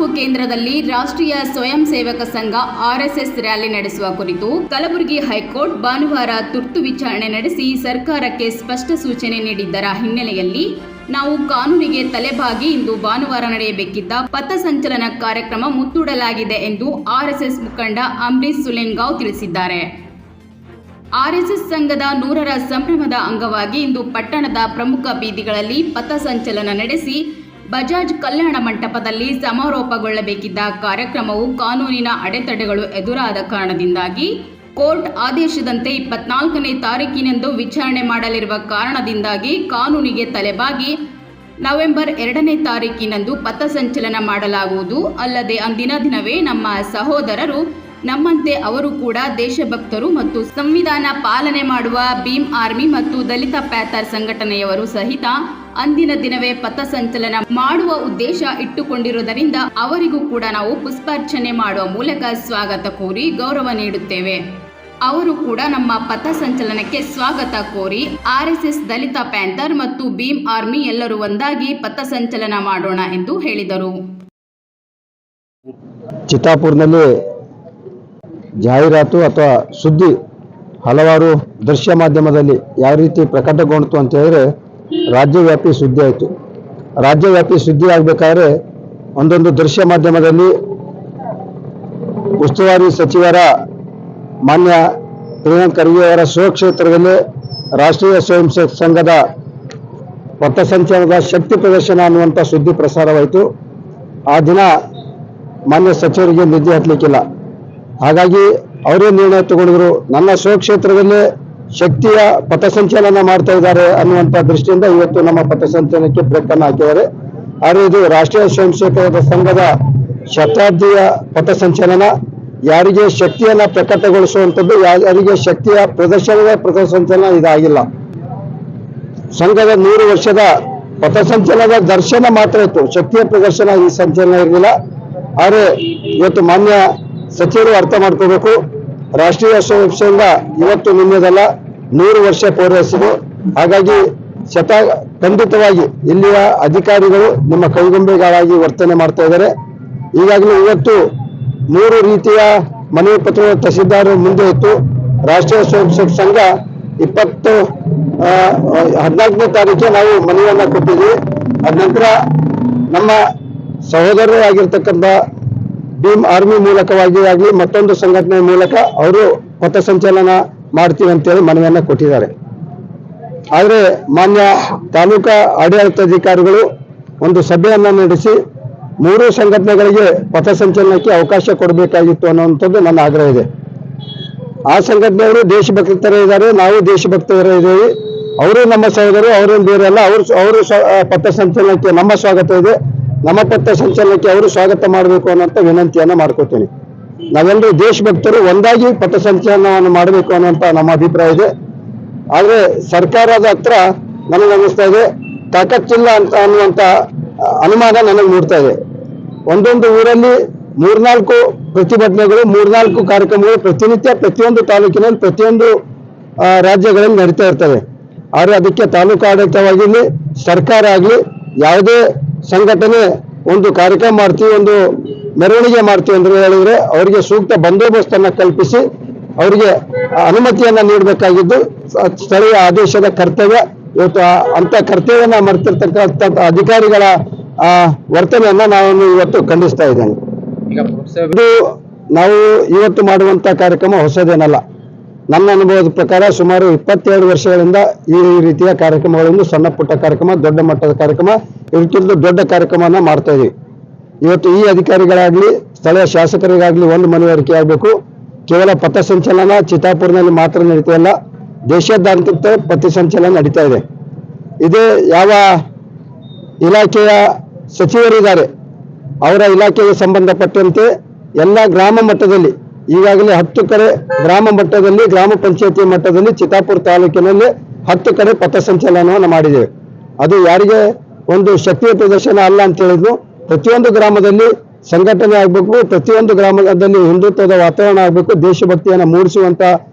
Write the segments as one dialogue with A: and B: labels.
A: ತಾಲೂಕು ಕೇಂದ್ರದಲ್ಲಿ ರಾಷ್ಟ್ರೀಯ ಸ್ವಯಂ ಸೇವಕ ಸಂಘ ಆರ್ಎಸ್ಎಸ್ ರ್ಯಾಲಿ ನಡೆಸುವ ಕುರಿತು ಕಲಬುರಗಿ ಹೈಕೋರ್ಟ್ ಭಾನುವಾರ ತುರ್ತು ವಿಚಾರಣೆ ನಡೆಸಿ ಸರ್ಕಾರಕ್ಕೆ ಸ್ಪಷ್ಟ ಸೂಚನೆ ನೀಡಿದ್ದರ ಹಿನ್ನೆಲೆಯಲ್ಲಿ ನಾವು ಕಾನೂನಿಗೆ ತಲೆಬಾಗಿ ಇಂದು ಭಾನುವಾರ ನಡೆಯಬೇಕಿದ್ದ ಪಥಸಂಚಲನ ಕಾರ್ಯಕ್ರಮ ಮುಂದೂಡಲಾಗಿದೆ ಎಂದು ಆರ್ಎಸ್ಎಸ್ ಮುಖಂಡ ಅಂಬರೀಶ್ ಸುಲೇನ್ಗಾಂವ್ ತಿಳಿಸಿದ್ದಾರೆ. ಆರ್ಎಸ್ಎಸ್ ಸಂಘದ 100ರ ಸಂಭ್ರಮದ ಅಂಗವಾಗಿ ಇಂದು ಪಟ್ಟಣದ ಪ್ರಮುಖ ಬೀದಿಗಳಲ್ಲಿ ಪಥಸಂಚಲನ ನಡೆಸಿ ಬಜಾಜ್ ಕಲ್ಯಾಣ ಮಂಟಪದಲ್ಲಿ ಸಮಾರೋಪಗೊಳ್ಳಬೇಕಿದ್ದ ಕಾರ್ಯಕ್ರಮವು ಕಾನೂನಿನ ಅಡೆತಡೆಗಳು ಎದುರಾದ ಕಾರಣದಿಂದಾಗಿ ಕೋರ್ಟ್ ಆದೇಶದಂತೆ 24ನೇ ತಾರೀಕಿನಂದು ವಿಚಾರಣೆ ಮಾಡಲಿರುವ ಕಾರಣದಿಂದಾಗಿ ಕಾನೂನಿಗೆ ತಲೆಬಾಗಿ ನವೆಂಬರ್ 2ನೇ ತಾರೀಕಿನಂದು ಪಥಸಂಚಲನ ಮಾಡಲಾಗುವುದು. ಅಲ್ಲದೆ ಅಂದಿನ ದಿನವೇ ನಮ್ಮ ಸಹೋದರರು ನಮ್ಮಂತೆ ಅವರು ಕೂಡ ದೇಶಭಕ್ತರು ಮತ್ತು ಸಂವಿಧಾನ ಪಾಲನೆ ಮಾಡುವ ಭೀಮ್ ಆರ್ಮಿ ಮತ್ತು ದಲಿತ ಪ್ಯಾಥರ್ ಸಂಘಟನೆಯವರು ಸಹಿತ ಅಂದಿನ ದಿನವೇ ಪಥಸಂಚಲನ ಮಾಡುವ ಉದ್ದೇಶ ಇಟ್ಟುಕೊಂಡಿರುವುದರಿಂದ ಅವರಿಗೂ ಕೂಡ ನಾವು ಪುಷ್ಪಾರ್ಚನೆ ಮಾಡುವ ಮೂಲಕ ಸ್ವಾಗತ ಕೋರಿ ಗೌರವ ನೀಡುತ್ತೇವೆ. ಅವರು ಕೂಡ ನಮ್ಮ ಪಥಸಂಚಲನಕ್ಕೆ ಸ್ವಾಗತ ಕೋರಿ ಆರ್ಎಸ್ಎಸ್ ದಲಿತ ಪ್ಯಾಂಥರ್ ಮತ್ತು ಭೀಮ್ ಆರ್ಮಿ ಎಲ್ಲರೂ ಒಂದಾಗಿ ಪಥಸಂಚಲನ ಮಾಡೋಣ ಎಂದು ಹೇಳಿದರು.
B: ಚಿತ್ತಾಪುರದಲ್ಲಿ ಜಾಹೀರಾತು ಅಥವಾ ಸುದ್ದಿ ಹಲವಾರು ದೃಶ್ಯ ಮಾಧ್ಯಮದಲ್ಲಿ ಯಾವ ರೀತಿ ಪ್ರಕಟಗೊಂಡಿತು ಅಂತ ಹೇಳಿದ್ರೆ ರಾಜ್ಯವ್ಯಾಪಿ ಸುದ್ದಿ ಆಯಿತು. ರಾಜ್ಯವ್ಯಾಪಿ ಸುದ್ದಿ ಆಗಬೇಕಾದ್ರೆ ಒಂದೊಂದು ದೃಶ್ಯ ಮಾಧ್ಯಮದಲ್ಲಿ ಉಸ್ತುವಾರಿ ಸಚಿವರ ಮಾನ್ಯ ಪ್ರಿಯಾಂಕ್ ಖರ್ಗೆ ಅವರ ಸ್ವಕ್ಷೇತ್ರದಲ್ಲಿ ರಾಷ್ಟ್ರೀಯ ಸ್ವಯಂ ಸೇವಕ ಸಂಘದ ಪಥಸಂಚಲನದ ಶಕ್ತಿ ಪ್ರದರ್ಶನ ಅನ್ನುವಂಥ ಸುದ್ದಿ ಪ್ರಸಾರವಾಯಿತು. ಆ ದಿನ ಮಾನ್ಯ ಸಚಿವರಿಗೆ ನಿದ್ದೆ ಹತ್ತಲಿಕ್ಕಿಲ್ಲ. ಹಾಗಾಗಿ ಅವರೇ ನಿರ್ಣಯ ತಗೊಂಡಿದ್ರು, ನನ್ನ ಸ್ವಕ್ಷೇತ್ರದಲ್ಲೇ ಶಕ್ತಿಯ ಪಥಸಂಚಲನ ಮಾಡ್ತಾ ಇದ್ದಾರೆ ಅನ್ನುವಂಥ ದೃಷ್ಟಿಯಿಂದ ಇವತ್ತು ನಮ್ಮ ಪಥಸಂಚಲನಕ್ಕೆ ಬ್ರೇಕ್ ಅನ್ನು ಹಾಕಿದ್ದಾರೆ. ಆದರೆ ಇದು ರಾಷ್ಟ್ರೀಯ ಸ್ವಯಂ ಸೇವಕರ ಸಂಘದ ಶತಾಬ್ದಿಯ ಪಥಸಂಚಲನ, ಯಾರಿಗೆ ಶಕ್ತಿಯನ್ನ ಪ್ರಕಟಗೊಳಿಸುವಂಥದ್ದು, ಯಾರಿಗೆ ಶಕ್ತಿಯ ಪ್ರದರ್ಶನದ ಪಥಸಂಚಲನ ಇದಾಗಿಲ್ಲ. ಸಂಘದ 100 ವರ್ಷದ ಪಥಸಂಚಲನದ ದರ್ಶನ ಮಾತ್ರ ಇತ್ತು, ಶಕ್ತಿಯ ಪ್ರದರ್ಶನ ಈ ಸಂಚಲನ ಇರಲಿಲ್ಲ. ಆದರೆ ಇವತ್ತು ಮಾನ್ಯ ಸಚಿವರು ಅರ್ಥ ಮಾಡ್ಕೋಬೇಕು, ರಾಷ್ಟ್ರೀಯ ಸ್ವಯಂ ಸಂಘ ಇವತ್ತು ನಿನ್ನೆದಲ್ಲ, 100 ವರ್ಷ ಪೂರೈಸಿದೆ. ಹಾಗಾಗಿ ಖಂಡಿತವಾಗಿ ಇಲ್ಲಿಯ ಅಧಿಕಾರಿಗಳು ನಿಮ್ಮ ಕೈಗೊಂಬೆಗಳಾಗಿ ವರ್ತನೆ ಮಾಡ್ತಾ ಇದ್ದಾರೆ. ಈಗಾಗಲೇ ಇವತ್ತು 3 ರೀತಿಯ ಮನವಿ ಪತ್ರ ತಹಸೀಲ್ದಾರ್ ಮುಂದೆ ಇತ್ತು. ರಾಷ್ಟ್ರೀಯ ಸ್ವಯಂ ಸೇವಕ ಸಂಘ 14ನೇ ತಾರೀಕಿಗೆ ನಾವು ಮನವಿಯನ್ನ ಕೊಟ್ಟಿದ್ವಿ. ಅದ ನಂತರ ನಮ್ಮ ಸಹೋದರರೇ ಆಗಿರ್ತಕ್ಕಂಥ ಭೀಮ್ ಆರ್ಮಿ ಮೂಲಕವಾಗಿ ಆಗಲಿ ಮತ್ತೊಂದು ಸಂಘಟನೆ ಮೂಲಕ ಅವರು ಪಥಸಂಚಲನ ಮಾಡ್ತೀವಿ ಅಂತೇಳಿ ಮನವಿಯನ್ನ ಕೊಟ್ಟಿದ್ದಾರೆ. ಆದರೆ ಮಾನ್ಯ ತಾಲೂಕಾ ಆಡಳಿತಾಧಿಕಾರಿಗಳು ಒಂದು ಸಭೆಯನ್ನ ನಡೆಸಿ 3 ಸಂಘಟನೆಗಳಿಗೆ ಪಥಸಂಚಲನಕ್ಕೆ ಅವಕಾಶ ಕೊಡಬೇಕಾಗಿತ್ತು ಅನ್ನುವಂಥದ್ದು ನನ್ನ ಆಗ್ರಹ ಇದೆ. ಆ ಸಂಘಟನೆಗಳು ದೇಶಭಕ್ತರ ಇದ್ದಾರೆ, ನಾವು ದೇಶಭಕ್ತರ ಇದ್ದೇವೆ. ಅವರು ನಮ್ಮ ಸಹೋದರರು, ಅವರೇನು ಬೇರೆ ಅಲ್ಲ. ಅವರು ಪಥಸಂಚಲನಕ್ಕೆ ನಮ್ಮ ಸ್ವಾಗತ ಇದೆ, ನಮ್ಮ ಪಥಸಂಚಲನಕ್ಕೆ ಅವರು ಸ್ವಾಗತ ಮಾಡಬೇಕು ಅನ್ನೋಂಥ ವಿನಂತಿಯನ್ನ ಮಾಡ್ಕೋತೀನಿ. ನಾವೆಲ್ಲರೂ ದೇಶಭಕ್ತರು ಒಂದಾಗಿ ಪಥಸಂಚಲನವನ್ನು ಮಾಡಬೇಕು ಅನ್ನುವಂಥ ನಮ್ಮ ಅಭಿಪ್ರಾಯ ಇದೆ. ಆದರೆ ಸರ್ಕಾರದ ಹತ್ರ ನನಗೆ ಅನ್ನಿಸ್ತಾ ಇದೆ ತಾಕತ್ತಿಲ್ಲ ಅಂತ ಅನ್ನುವಂಥ ಅನುಮಾನ ನನಗೆ ಮೂಡ್ತಾ ಇದೆ. ಒಂದೊಂದು ಊರಲ್ಲಿ 3-4 ಪ್ರತಿಭಟನೆಗಳು, 3-4 ಕಾರ್ಯಕ್ರಮಗಳು ಪ್ರತಿನಿತ್ಯ ಪ್ರತಿಯೊಂದು ತಾಲೂಕಿನಲ್ಲಿ ಪ್ರತಿಯೊಂದು ರಾಜ್ಯಗಳಲ್ಲಿ ನಡೀತಾ ಇರ್ತವೆ. ಆದರೆ ಅದಕ್ಕೆ ತಾಲೂಕು ಆಡಳಿತವಾಗಿರಲಿ ಸರ್ಕಾರ ಆಗಲಿ ಯಾವುದೇ ಸಂಘಟನೆ ಒಂದು ಕಾರ್ಯಕ್ರಮ ಮಾಡ್ತೀವಿ, ಒಂದು ಮೆರವಣಿಗೆ ಮಾಡ್ತೀವಿ ಅಂತ ಹೇಳಿದ್ರೆ ಅವರಿಗೆ ಸೂಕ್ತ ಬಂದೋಬಸ್ತನ್ನು ಕಲ್ಪಿಸಿ ಅವರಿಗೆ ಅನುಮತಿಯನ್ನ ನೀಡಬೇಕಾಗಿದ್ದು ಸ್ಥಳೀಯ ಆದೇಶದ ಕರ್ತವ್ಯ. ಇವತ್ತು ಅಂತ ಕರ್ತವ್ಯನ ಮರೆತಿರ್ತಕ್ಕಂಥ ಅಧಿಕಾರಿಗಳ ವರ್ತನೆಯನ್ನ ನಾವು ಇವತ್ತು ಖಂಡಿಸ್ತಾ ಇದ್ದೇನೆ. ಇದು ನಾವು ಇವತ್ತು ಮಾಡುವಂತ ಕಾರ್ಯಕ್ರಮ ಹೊಸದೇನಲ್ಲ. ನನ್ನ ಅನುಭವದ ಪ್ರಕಾರ ಸುಮಾರು 22 ವರ್ಷಗಳಿಂದ ಈ ರೀತಿಯ ಕಾರ್ಯಕ್ರಮಗಳನ್ನು, ಸಣ್ಣ ಪುಟ್ಟ ಕಾರ್ಯಕ್ರಮ, ದೊಡ್ಡ ಮಟ್ಟದ ಕಾರ್ಯಕ್ರಮ, ಇವತ್ತಿಂದ ದೊಡ್ಡ ಕಾರ್ಯಕ್ರಮನ ಮಾಡ್ತಾ ಇದೀವಿ. ಇವತ್ತು ಈ ಅಧಿಕಾರಿಗಳಾಗ್ಲಿ ಸ್ಥಳೀಯ ಶಾಸಕರಿಗಾಗ್ಲಿ ಒಂದು ಮನವರಿಕೆ ಆಗಬೇಕು. ಕೇವಲ ಪಥಸಂಚಲನ ಚಿತ್ತಾಪುರದಲ್ಲಿ ಮಾತ್ರ ನಡೀತಾ ಇಲ್ಲ, ದೇಶಾದ್ಯಂತ ಪಥಸಂಚಲನ ನಡೀತಾ ಇದೆ. ಇದೇ ಯಾವ ಇಲಾಖೆಯ ಸಚಿವರಿದ್ದಾರೆ ಅವರ ಇಲಾಖೆಗೆ ಸಂಬಂಧಪಟ್ಟಂತೆ ಎಲ್ಲ ಗ್ರಾಮ ಮಟ್ಟದಲ್ಲಿ ಈಗಾಗಲೇ 10 ಕಡೆ ಗ್ರಾಮ ಮಟ್ಟದಲ್ಲಿ, ಗ್ರಾಮ ಪಂಚಾಯತಿ ಮಟ್ಟದಲ್ಲಿ ಚಿತ್ತಾಪುರ ತಾಲೂಕಿನಲ್ಲಿ 10 ಕಡೆ ಪಥಸಂಚಲನವನ್ನು ಮಾಡಿದ್ದೇವೆ. ಅದು ಯಾರಿಗೆ ಒಂದು ಶಕ್ತಿಯ ಪ್ರದರ್ಶನ ಅಲ್ಲ ಅಂತ ಹೇಳಿದ್ರು. ಪ್ರತಿಯೊಂದು ಗ್ರಾಮದಲ್ಲಿ ಸಂಘಟನೆ ಆಗಬೇಕು, ಪ್ರತಿಯೊಂದು ಗ್ರಾಮದಲ್ಲಿ ಹಿಂದುತ್ವದ ವಾತಾವರಣ ಆಗಬೇಕು, ದೇಶಭಕ್ತಿಯನ್ನು ಮೂಡಿಸುವಂತ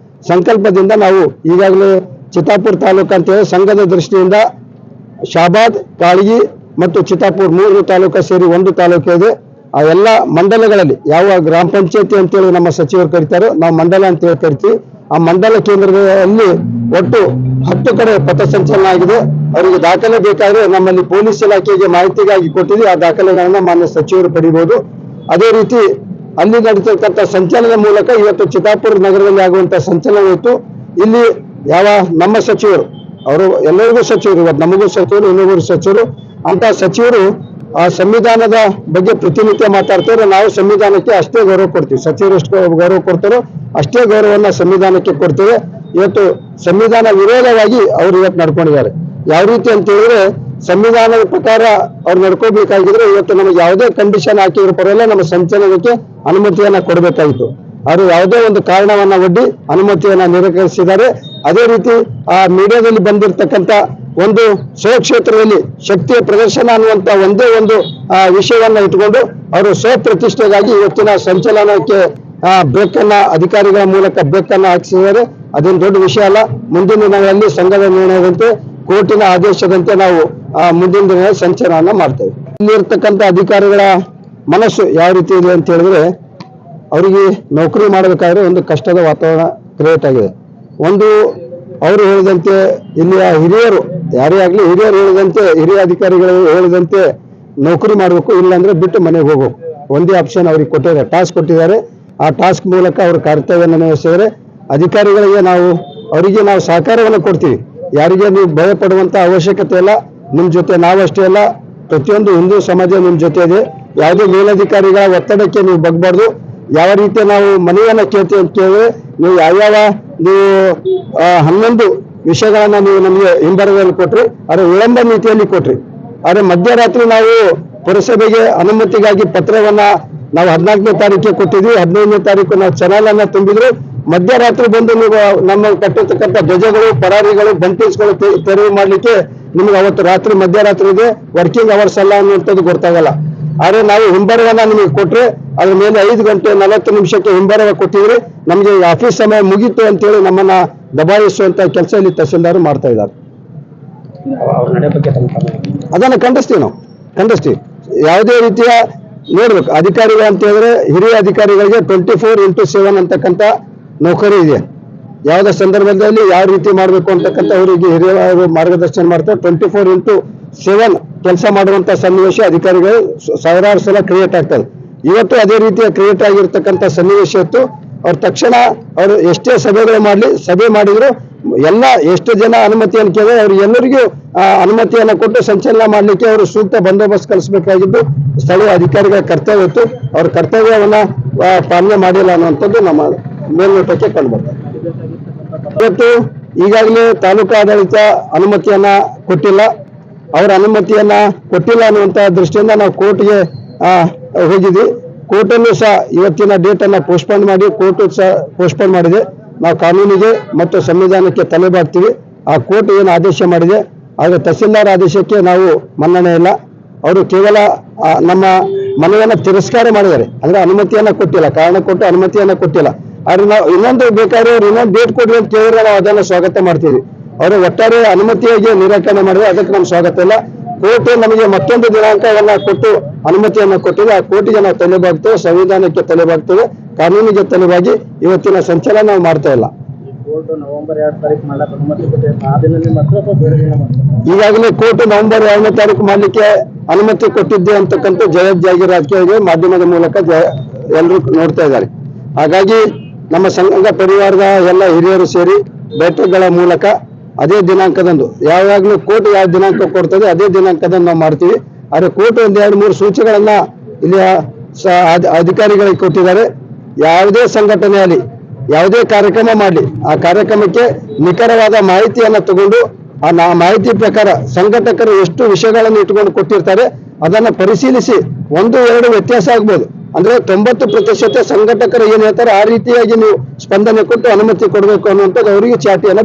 B: ಸಂಕಲ್ಪದಿಂದ ನಾವು ಈಗಾಗಲೇ ಚಿತ್ತಾಪುರ ತಾಲೂಕು ಅಂತೇಳಿ ಸಂಘದ ದೃಷ್ಟಿಯಿಂದ ಶಾಬಾದ್, ಕಾಳಗಿ ಮತ್ತು ಚಿತ್ತಾಪುರ 3 ತಾಲೂಕು ಸೇರಿ ಒಂದು ತಾಲೂಕು ಇದೆ. ಆ ಎಲ್ಲ ಮಂಡಲಗಳಲ್ಲಿ ಯಾವ ಗ್ರಾಮ ಪಂಚಾಯತಿ ಅಂತೇಳಿ ನಮ್ಮ ಸಚಿವರು ಕರೀತಾರೋ ನಾವು ಮಂಡಲ ಅಂತೇಳಿ ಕರಿತೀವಿ. ಆ ಮಂಡಲ ಕೇಂದ್ರದಲ್ಲಿ ಒಟ್ಟು 10 ಕಡೆ ಪಥಸಂಚಲನ ಆಗಿದೆ. ಅವರಿಗೆ ದಾಖಲೆ ಬೇಕಾದ್ರೆ ನಮ್ಮಲ್ಲಿ ಪೊಲೀಸ್ ಇಲಾಖೆಗೆ ಮಾಹಿತಿಗಾಗಿ ಕೊಟ್ಟಿದ್ದೀವಿ. ಆ ದಾಖಲೆಗಳನ್ನ ಮಾನ್ಯ ಸಚಿವರು ಪಡಿಬಹುದು. ಅದೇ ರೀತಿ ಅಲ್ಲಿ ನಡೀತಕ್ಕಂಥ ಸಂಚಲನ ಮೂಲಕ ಇವತ್ತು ಚಿತ್ತಾಪುರ ನಗರದಲ್ಲಿ ಆಗುವಂತ ಸಂಚಲನ ಇತ್ತು. ಇಲ್ಲಿ ಯಾವ ನಮ್ಮ ಸಚಿವರು, ಅವರು ಎಲ್ಲರಿಗೂ ಸಚಿವರು, ಇವತ್ತು ನಮಗೂ ಸಚಿವರು, ಇನ್ನೊಬ್ಬರು ಸಚಿವರು, ಅಂತ ಸಚಿವರು ಆ ಸಂವಿಧಾನದ ಬಗ್ಗೆ ಪ್ರತಿನಿತ್ಯ ಮಾತಾಡ್ತಾರೆ. ನಾವು ಸಂವಿಧಾನಕ್ಕೆ ಅಷ್ಟೇ ಗೌರವ ಕೊಡ್ತೀವಿ. ಸಚಿವರು ಎಷ್ಟು ಗೌರವ ಕೊಡ್ತಾರೋ ಅಷ್ಟೇ ಗೌರವವನ್ನ ಸಂವಿಧಾನಕ್ಕೆ ಕೊಡ್ತೇವೆ. ಇವತ್ತು ಸಂವಿಧಾನ ವಿರೋಧವಾಗಿ ಅವರು ಇವತ್ತು ನಡ್ಕೊಂಡಿದ್ದಾರೆ. ಯಾವ ರೀತಿ ಅಂತ ಹೇಳಿದ್ರೆ, ಸಂವಿಧಾನದ ಪ್ರಕಾರ ಅವ್ರು ನಡ್ಕೋಬೇಕಾಗಿದ್ರೆ ಇವತ್ತು ನಮಗೆ ಯಾವುದೇ ಕಂಡೀಷನ್ ಹಾಕಿದ್ರು ಪರವಾಗಿಲ್ಲ, ನಮ್ಮ ಸಂಚಲನಕ್ಕೆ ಅನುಮತಿಯನ್ನ ಕೊಡಬೇಕಾಗಿತ್ತು. ಅವರು ಯಾವುದೇ ಒಂದು ಕಾರಣವನ್ನ ಒಡ್ಡಿ ಅನುಮತಿಯನ್ನ ನಿರಾಕರಿಸಿದ್ದಾರೆ. ಅದೇ ರೀತಿ ಆ ಮೀಡಿಯಾದಲ್ಲಿ ಬಂದಿರತಕ್ಕಂತ ಒಂದು ಸ್ವಕ್ಷೇತ್ರದಲ್ಲಿ ಶಕ್ತಿಯ ಪ್ರದರ್ಶನ ಅನ್ನುವಂತ ಒಂದೇ ಒಂದು ವಿಷಯವನ್ನ ಇಟ್ಕೊಂಡು ಅವರು ಸ್ವಪ್ರತಿಷ್ಠೆಗಾಗಿ ಇವತ್ತಿನ ಸಂಚಲನಕ್ಕೆ ಬ್ರೇಕ್ ಅನ್ನ ಅಧಿಕಾರಿಗಳ ಮೂಲಕ ಬ್ರೇಕ್ ಅನ್ನ ಹಾಕಿಸಿದ್ದಾರೆ. ಅದೇನು ದೊಡ್ಡ ವಿಷಯ ಅಲ್ಲ. ಮುಂದಿನ ದಿನಗಳಲ್ಲಿ ಸಂಘದ ನಿರ್ಣಯದಂತೆ ಕೋರ್ಟಿನ ಆದೇಶದಂತೆ ನಾವು ಮುಂದಿನ ದಿನ ಸಂಚಲನ ಮಾಡ್ತೇವೆ. ಇಲ್ಲಿರ್ತಕ್ಕಂಥ ಅಧಿಕಾರಿಗಳ ಮನಸ್ಸು ಯಾವ ರೀತಿ ಇದೆ ಅಂತ ಹೇಳಿದ್ರೆ, ಅವರಿಗೆ ನೌಕರಿ ಮಾಡಬೇಕಾದ್ರೆ ಒಂದು ಕಷ್ಟದ ವಾತಾವರಣ ಕ್ರಿಯೇಟ್ ಆಗಿದೆ. ಒಂದು ಅವರು ಹೇಳಿದಂತೆ ಇಲ್ಲಿಯ ಹಿರಿಯರು ಯಾರೇ ಆಗಲಿ, ಹಿರಿಯರು ಹೇಳಿದಂತೆ, ಹಿರಿಯ ಅಧಿಕಾರಿಗಳು ಹೇಳಿದಂತೆ ನೌಕರಿ ಮಾಡಬೇಕು, ಇಲ್ಲಾಂದ್ರೆ ಬಿಟ್ಟು ಮನೆಗೆ ಹೋಗ್ಬೇಕು. ಒಂದೇ ಆಪ್ಷನ್ ಅವ್ರಿಗೆ ಕೊಟ್ಟಿದ್ದಾರೆ, ಟಾಸ್ಕ್ ಕೊಟ್ಟಿದ್ದಾರೆ. ಆ ಟಾಸ್ಕ್ ಮೂಲಕ ಅವರು ಕರ್ತವ್ಯವನ್ನು ನಿರ್ವಹಿಸಿದರೆ ಅಧಿಕಾರಿಗಳಿಗೆ ಅವರಿಗೆ ನಾವು ಸಹಕಾರವನ್ನು ಕೊಡ್ತೀವಿ. ಯಾರಿಗೆ ನೀವು ಭಯ ಪಡುವಂತ ಅವಶ್ಯಕತೆ ಇಲ್ಲ. ನಿಮ್ ಜೊತೆ ನಾವಷ್ಟೇ ಅಲ್ಲ, ಪ್ರತಿಯೊಂದು ಹಿಂದೂ ಸಮಾಜ ನಿಮ್ ಜೊತೆ ಇದೆ. ಯಾವುದೇ ಮೇಲಧಿಕಾರಿಗಳ ಒತ್ತಡಕ್ಕೆ ನೀವು ಬಗ್ಬಾರ್ದು. ಯಾವ ರೀತಿ ನಾವು ಮನೆಯನ್ನ ಕೇಳ್ತೀವಿ ಅಂತ ಕೇಳಿದ್ರೆ, ನೀವು ನೀವು 11 ವಿಷಯಗಳನ್ನ ನೀವು ನಮಗೆ ಹಿಂಬರದಲ್ಲಿ ಕೊಟ್ರಿ, ಆದರೆ ವಿಳಂಬ ನೀತಿಯಲ್ಲಿ ಕೊಟ್ರಿ. ಆದರೆ ಮಧ್ಯರಾತ್ರಿ ನಾವು ಪುರಸಭೆಗೆ ಅನುಮತಿಗಾಗಿ ಪತ್ರವನ್ನ ನಾವು 14ನೇ ತಾರೀಕಿಗೆ ಕೊಟ್ಟಿದ್ವಿ. 15ನೇ ತಾರೀಕು ನಾವು ಚಾನಲ್ ಅನ್ನ ತುಂಬಿದ್ರು. ಮಧ್ಯರಾತ್ರಿ ಬಂದು ನೀವು ನಮ್ಮ ಕಟ್ಟಿರ್ತಕ್ಕಂಥ ಧ್ವಜಗಳು, ಪರಾರಿಗಳು, ಬಂಟಿಸ್ಗಳು ತೆರವು ಮಾಡ್ಲಿಕ್ಕೆ ನಿಮ್ಗೆ ಅವತ್ತು ರಾತ್ರಿ ಮಧ್ಯರಾತ್ರಿ ಇದೆ, ವರ್ಕಿಂಗ್ ಅವರ್ಸ್ ಅಲ್ಲ ಅನ್ನುವಂಥದ್ದು ಗೊತ್ತಾಗಲ್ಲ. ಆದ್ರೆ ನಾವು ಹಿಂಬರವನ್ನ ನಿಮಗೆ ಕೊಟ್ರೆ ಅದ್ರ ಮೇಲೆ 5 ಗಂಟೆ 40 ನಿಮಿಷಕ್ಕೆ ಹಿಂಬರವ ಕೊಟ್ಟಿದ್ರೆ ನಮ್ಗೆ ಆಫೀಸ್ ಸಮಯ ಮುಗೀತು ಅಂತೇಳಿ ನಮ್ಮನ್ನ ದಬಾಯಿಸುವಂತ ಕೆಲಸ ಇಲ್ಲಿ ತಹಸೀಲ್ದಾರ್ ಮಾಡ್ತಾ ಇದ್ದಾರೆ. ಅದನ್ನ ಖಂಡಿಸ್ತೀವಿ. ಯಾವುದೇ ರೀತಿಯ ನೋಡ್ಬೇಕು, ಅಧಿಕಾರಿಗಳು ಅಂತ ಹೇಳಿದ್ರೆ ಹಿರಿಯ ಅಧಿಕಾರಿಗಳಿಗೆ 24x7 ಅಂತಕ್ಕಂಥ ನೌಕರಿ ಇದೆ. ಯಾವುದೇ ಸಂದರ್ಭದಲ್ಲಿ ಯಾವ ರೀತಿ ಮಾಡಬೇಕು ಅಂತಕ್ಕಂಥ ಅವರಿಗೆ ಹಿರಿಯರು ಮಾರ್ಗದರ್ಶನ ಮಾಡ್ತಾರೆ. 24x7 ಕೆಲಸ ಮಾಡುವಂತ ಸನ್ನಿವೇಶ ಅಧಿಕಾರಿಗಳು ಸಾವಿರಾರು ಸಲ ಕ್ರಿಯೇಟ್ ಆಗ್ತದೆ. ಇವತ್ತು ಅದೇ ರೀತಿಯ ಕ್ರಿಯೇಟ್ ಆಗಿರ್ತಕ್ಕಂಥ ಸನ್ನಿವೇಶ ಇತ್ತು. ಅವ್ರ ತಕ್ಷಣ ಅವರು ಎಷ್ಟೇ ಸಭೆ ಮಾಡಿದ್ರು ಎಲ್ಲ ಎಷ್ಟು ಜನ ಅನುಮತಿಯನ್ನು ಕೇಳಿದ್ರೆ ಅವ್ರಿಗೆ ಎಲ್ಲರಿಗೂ ಅನುಮತಿಯನ್ನ ಕೊಟ್ಟು ಸಂಚಲನ ಮಾಡ್ಲಿಕ್ಕೆ ಅವರು ಸೂಕ್ತ ಬಂದೋಬಸ್ತ್ ಕಳಿಸಬೇಕಾಗಿದ್ದು ಸ್ಥಳೀಯ ಅಧಿಕಾರಿಗಳ ಕರ್ತವ್ಯ ಇತ್ತು. ಅವ್ರ ಕರ್ತವ್ಯವನ್ನ ಪಾಲನೆ ಮಾಡಿಲ್ಲ ಅನ್ನುವಂಥದ್ದು ನಮ್ಮ ಮೇಲ್ನೋಟಕ್ಕೆ ಕಂಡುಬರ್ತದೆ. ಇವತ್ತು ಈಗಾಗಲೇ ತಾಲೂಕು ಆಡಳಿತ ಅನುಮತಿಯನ್ನ ಕೊಟ್ಟಿಲ್ಲ. ಅವರ ಅನುಮತಿಯನ್ನ ಕೊಟ್ಟಿಲ್ಲ ಅನ್ನುವಂತ ದೃಷ್ಟಿಯಿಂದ ನಾವು ಕೋರ್ಟ್ಗೆ ಹೋಗಿದ್ವಿ. ಕೋರ್ಟಲ್ಲೂ ಸಹ ಇವತ್ತಿನ ಡೇಟ್ ಅನ್ನ ಪೋಸ್ಟ್ಪೋನ್ ಮಾಡಿ ಕೋರ್ಟ್ ಸಹ ಪೋಸ್ಟ್ಪೋನ್ ಮಾಡಿದೆ. ನಾವು ಕಾನೂನಿಗೆ ಮತ್ತು ಸಂವಿಧಾನಕ್ಕೆ ತಲೆಬಾಗ್ತೀವಿ. ಆ ಕೋರ್ಟ್ ಏನು ಆದೇಶ ಮಾಡಿದೆ, ಆಗ ತಹಸೀಲ್ದಾರ್ ಆದೇಶಕ್ಕೆ ನಾವು ಮನ್ನಣೆ ಇಲ್ಲ. ಅವರು ಕೇವಲ ನಮ್ಮ ಮನವಿಯನ್ನ ತಿರಸ್ಕಾರ ಮಾಡಿದ್ದಾರೆ, ಅಂದ್ರೆ ಅನುಮತಿಯನ್ನ ಕೊಟ್ಟಿಲ್ಲ, ಕಾರಣ ಕೊಟ್ಟು ಅನುಮತಿಯನ್ನ ಕೊಟ್ಟಿಲ್ಲ. ಆದ್ರೆ ನಾವು ಇನ್ನೊಂದು ಬೇಕಾದ್ರೆ ಅವ್ರು ಇನ್ನೊಂದು ಡೇಟ್ ಕೊಡ್ರಿ ಅಂತ ಕೇಳಿದ್ರೆ ನಾವು ಅದನ್ನ ಸ್ವಾಗತ ಮಾಡ್ತೀವಿ. ಅವರು ಒಟ್ಟಾರೆ ಅನುಮತಿಯಾಗಿ ನಿರಾಕರಣೆ ಮಾಡಿದ್ರೆ ಅದಕ್ಕೆ ನಮ್ಗೆ ಸ್ವಾಗತ ಇಲ್ಲ. ಕೋರ್ಟ್ ನಮಗೆ ಮತ್ತೊಂದು ದಿನಾಂಕವನ್ನ ಕೊಟ್ಟು ಅನುಮತಿಯನ್ನ ಕೊಟ್ಟಿದೆ. ಆ ಕೋರ್ಟಿಗೆ ನಾವು ತಲೆಬಾಗ್ತೇವೆ, ಸಂವಿಧಾನಕ್ಕೆ ತಲೆಬಾಗ್ತೇವೆ, ಕಾನೂನಿಗೆ ತಲೆಬಾಗಿ ಇವತ್ತಿನ ಸಂಚಲನ ನಾವು ಮಾಡ್ತಾ ಇಲ್ಲ. ಈಗಾಗಲೇ ಕೋರ್ಟ್ ನವೆಂಬರ್ 2ನೇ ತಾರೀಕು ಮಾಡ್ಲಿಕ್ಕೆ ಅನುಮತಿ ಕೊಟ್ಟಿದ್ದೆ ಅಂತಕ್ಕಂಥ ಜವಾಬ್ದಾರಿ ಮಾಧ್ಯಮದ ಮೂಲಕ ಎಲ್ಲರೂ ನೋಡ್ತಾ ಇದ್ದಾರೆ. ಹಾಗಾಗಿ ನಮ್ಮ ಸಂಘ ಪರಿವಾರದ ಎಲ್ಲ ಹಿರಿಯರು ಸೇರಿ बैठकಗಳ ಮೂಲಕ ಅದೇ ದಿನಾಂಕದಂದು ಯಾವಾಗಲೂ ಕೋರ್ಟ್ ಯಾವ ದಿನಾಂಕ ಕೊಡ್ತದೆ ಅದೇ ದಿನಾಂಕದಂದು ನಾವು ಮಾಡ್ತೀವಿ. ಆದರೆ ಕೋರ್ಟ್ ಒಂದು 2-3 ಸೂಚನೆಗಳನ್ನ ಇಲ್ಲಿ ಅಧಿಕಾರಿಗಳಿಗೆ ಕೊಟ್ಟಿದ್ದಾರೆ. ಯಾವುದೇ ಸಂಘಟನೆಯಲ್ಲಿ ಯಾವುದೇ ಕಾರ್ಯಕ್ರಮ ಮಾಡಲಿ ಆ ಕಾರ್ಯಕ್ರಮಕ್ಕೆ ನಿಖರವಾದ ಮಾಹಿತಿಯನ್ನ ತಗೊಂಡು ಆ ಮಾಹಿತಿ ಪ್ರಕಾರ ಸಂಘಟಕರು ಎಷ್ಟು ವಿಷಯಗಳನ್ನು ಇಟ್ಟುಕೊಂಡು ಕೊಟ್ಟಿರ್ತಾರೆ ಅದನ್ನ ಪರಿಶೀಲಿಸಿ 1-2 ವ್ಯತ್ಯಾಸ ಆಗ್ಬೋದು. ಅಂದ್ರೆ 90% ಸಂಘಟಕರು ಏನ್ ಹೇಳ್ತಾರೆ ಆ ರೀತಿಯಾಗಿ ನೀವು ಸ್ಪಂದನೆ ಕೊಟ್ಟು ಅನುಮತಿ ಕೊಡಬೇಕು ಅನ್ನುವಂಥದ್ದು ಅವರಿಗೆ ಚಾಟಿಯನ್ನ